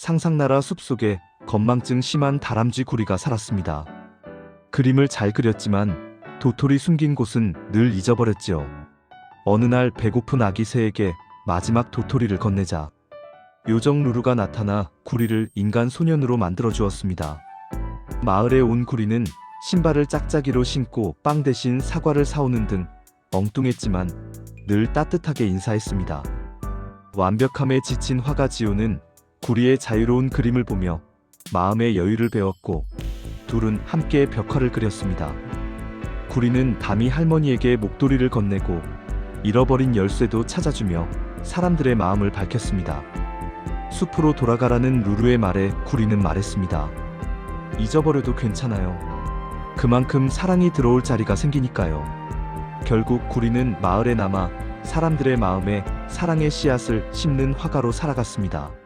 상상나라 숲속에 건망증 심한 다람쥐 구리가 살았습니다. 그림을 잘 그렸지만 도토리 숨긴 곳은 늘 잊어버렸지요. 어느 날 배고픈 아기 새에게 마지막 도토리를 건네자 요정 루루가 나타나 구리를 인간 소년으로 만들어 주었습니다. 마을에 온 구리는 신발을 짝짝이로 신고 빵 대신 사과를 사오는 등 엉뚱했지만 늘 따뜻하게 인사했습니다. 완벽함에 지친 화가지오는 구리의 자유로운 그림을 보며 마음의 여유를 배웠고 둘은 함께 벽화를 그렸습니다. 구리는 담이 할머니에게 목도리를 건네고 잃어버린 열쇠도 찾아주며 사람들의 마음을 밝혔습니다. 숲으로 돌아가라는 루루의 말에 구리는 말했습니다. 잊어버려도 괜찮아요. 그만큼 사랑이 들어올 자리가 생기니까요. 결국 구리는 마을에 남아 사람들의 마음에 사랑의 씨앗을 심는 화가로 살아갔습니다.